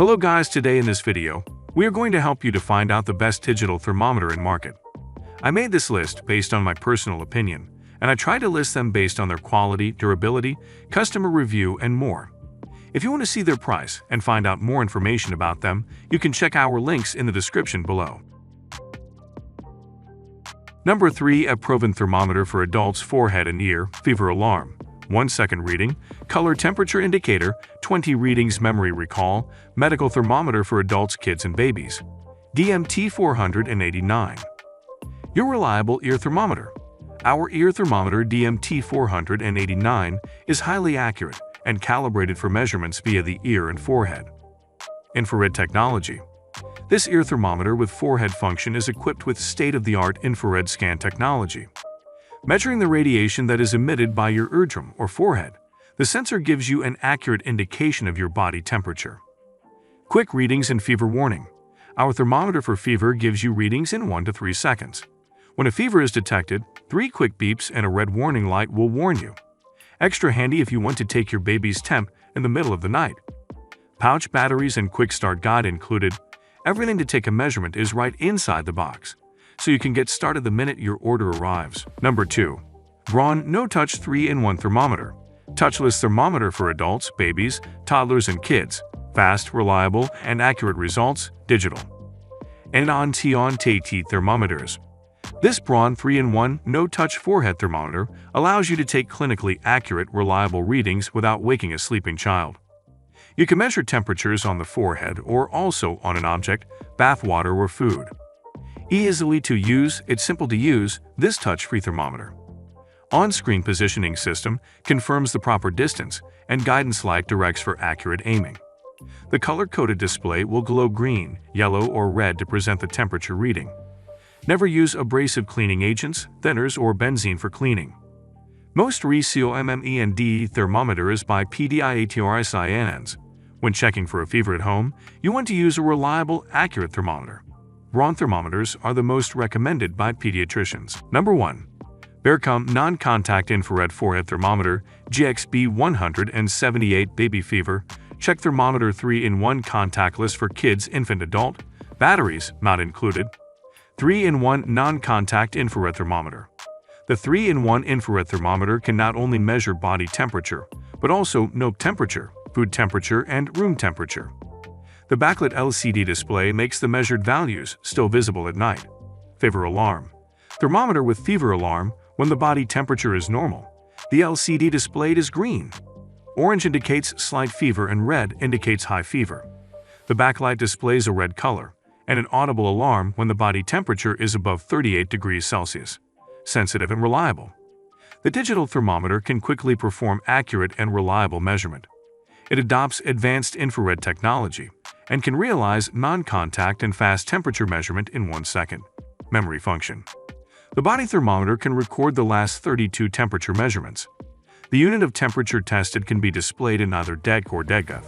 Hello guys, today in this video, we are going to help you to find out the best digital thermometer in market. I made this list based on my personal opinion, and I tried to list them based on their quality, durability, customer review, and more. If you want to see their price and find out more information about them, you can check our links in the description below. Number 3. A proven thermometer for adults, forehead and ear, fever alarm. 1 second reading, color temperature indicator, 20 readings, memory recall, medical thermometer for adults, kids and babies. DMT 489. Your reliable ear thermometer. Our ear thermometer DMT 489 is highly accurate and calibrated for measurements via the ear and forehead. Infrared technology. This ear thermometer with forehead function is equipped with state-of-the-art infrared scan technology. Measuring the radiation that is emitted by your eardrum or forehead, the sensor gives you an accurate indication of your body temperature. Quick readings and fever warning. Our thermometer for fever gives you readings in 1 to 3 seconds. When a fever is detected, 3 quick beeps and a red warning light will warn you. Extra handy if you want to take your baby's temp in the middle of the night. Pouch batteries and quick start guide included. Everything to take a measurement is right inside the box, so you can get started the minute your order arrives. Number 2. Braun No-Touch 3-in-1 Thermometer. Touchless thermometer for adults, babies, toddlers, and kids. Fast, reliable, and accurate results, digital. And on-T thermometers. This Braun 3-in-1 no-touch forehead thermometer allows you to take clinically accurate, reliable readings without waking a sleeping child. You can measure temperatures on the forehead or also on an object, bath water, or food. Easily to use, it's simple to use, this touch-free thermometer. On-screen positioning system confirms the proper distance, and guidance light directs for accurate aiming. The color-coded display will glow green, yellow, or red to present the temperature reading. Never use abrasive cleaning agents, thinners, or benzene for cleaning. Most resale MME&D thermometer is by pediatricians. When checking for a fever at home, you want to use a reliable, accurate thermometer. Braun thermometers are the most recommended by pediatricians. Number 1. Bearcom Non-Contact Infrared Forehead Thermometer GXB 178 Baby Fever. Check thermometer 3-in-1 contactless for kids, infant, adult. Batteries not included. 3-in-1 Non-Contact Infrared Thermometer. The 3-in-1 infrared thermometer can not only measure body temperature, but also note temperature, food temperature, and room temperature. The backlit LCD display makes the measured values still visible at night. Fever alarm. Thermometer with fever alarm when the body temperature is normal. The LCD displayed is green. Orange indicates slight fever and red indicates high fever. The backlight displays a red color and an audible alarm when the body temperature is above 38 degrees Celsius. Sensitive and reliable. The digital thermometer can quickly perform accurate and reliable measurement. It adopts advanced infrared technology and can realize non-contact and fast temperature measurement in 1 second. Memory function. The body thermometer can record the last 32 temperature measurements. The unit of temperature tested can be displayed in either DEC or DEGF.